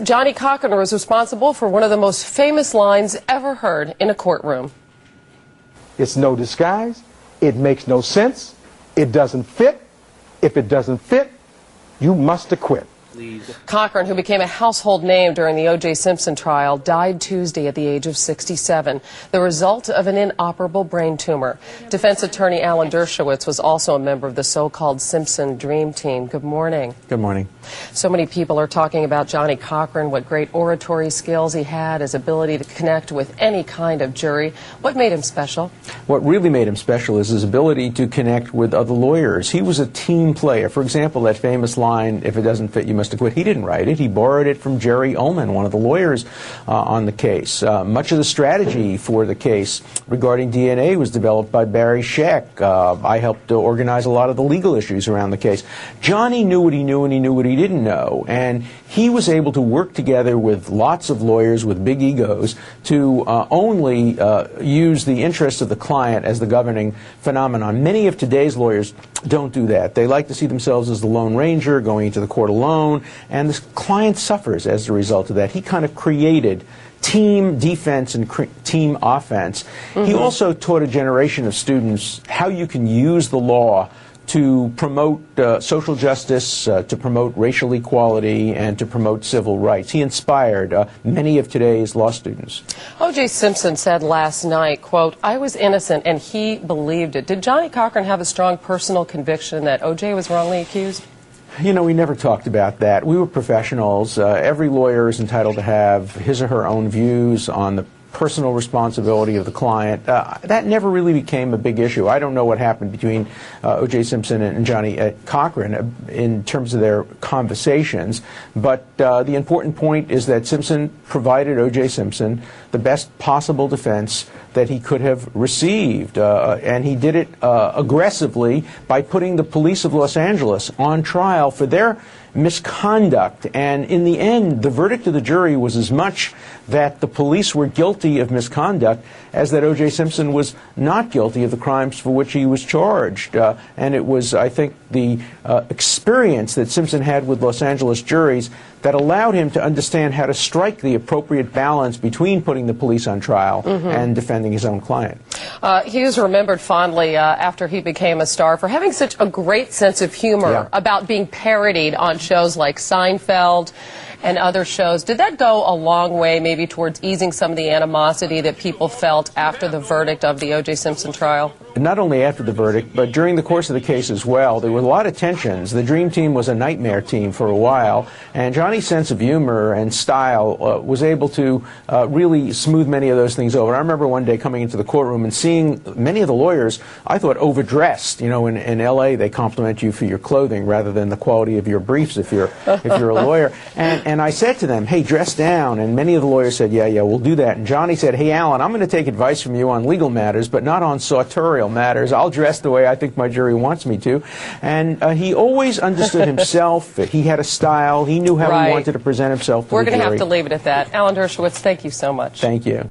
Johnny Cochran was responsible for one of the most famous lines ever heard in a courtroom. It's no disguise. It makes no sense. It doesn't fit. If it doesn't fit, you must acquit. Cochran, who became a household name during the O.J. Simpson trial, died Tuesday at the age of 67, the result of an inoperable brain tumor. Defense attorney Alan Dershowitz was also a member of the so-called Simpson Dream Team. Good morning. Good morning. So many people are talking about Johnny Cochran, what great oratory skills he had, his ability to connect with any kind of jury. What made him special? What really made him special is his ability to connect with other lawyers. He was a team player. For example, that famous line, "If it doesn't fit, you must acquit." He didn't write it. He borrowed it from Jerry Ullman, one of the lawyers on the case. Much of the strategy for the case regarding DNA was developed by Barry Scheck. I helped to organize a lot of the legal issues around the case. Johnny knew what he knew and he knew what he didn't know, and he was able to work together with lots of lawyers with big egos to only use the interests of the client as the governing phenomenon. Many of today's lawyers don't do that. They like to see themselves as the Lone Ranger going into the court alone, and the client suffers as a result of that. He kind of created team defense and team offense. He also taught a generation of students how you can use the law to promote social justice, to promote racial equality, and to promote civil rights. He inspired many of today's law students. O.J. Simpson said last night, quote, "I was innocent and he believed it." Did Johnny Cochran have a strong personal conviction that O.J. was wrongly accused? You know, we never talked about that. We were professionals. Every lawyer is entitled to have his or her own views on the personal responsibility of the client. That never really became a big issue. I don't know what happened between O.J. Simpson and Johnny Cochran in terms of their conversations, but the important point is that Simpson provided O.J. Simpson the best possible defense that he could have received, and he did it aggressively by putting the police of Los Angeles on trial for their misconduct. And in the end, the verdict of the jury was as much that the police were guilty of misconduct as that O.J. Simpson was not guilty of the crimes for which he was charged. And it was, I think, the experience that Simpson had with Los Angeles juries that allowed him to understand how to strike the appropriate balance between putting the police on trial and defending his own client. He was remembered fondly after he became a star for having such a great sense of humor about being parodied on shows like Seinfeld and other shows. Did that go a long way maybe towards easing some of the animosity that people felt after the verdict of the O.J. Simpson trial? Not only after the verdict, but during the course of the case as well. There were a lot of tensions. The Dream Team was a nightmare team for a while, and Johnny's sense of humor and style was able to really smooth many of those things over. I remember one day coming into the courtroom and seeing many of the lawyers, I thought, overdressed. You know, in L.A. they compliment you for your clothing rather than the quality of your briefs if you're a lawyer. And I said to them, "Hey, dress down." And many of the lawyers said, "Yeah, we'll do that." And Johnny said, "Hey, Alan, I'm going to take advice from you on legal matters, but not on sartorial matters. I'll dress the way I think my jury wants me to." And he always understood himself. He had a style. He knew how he wanted to present himself to the jury. We're going to have to leave it at that. Alan Dershowitz, thank you so much. Thank you.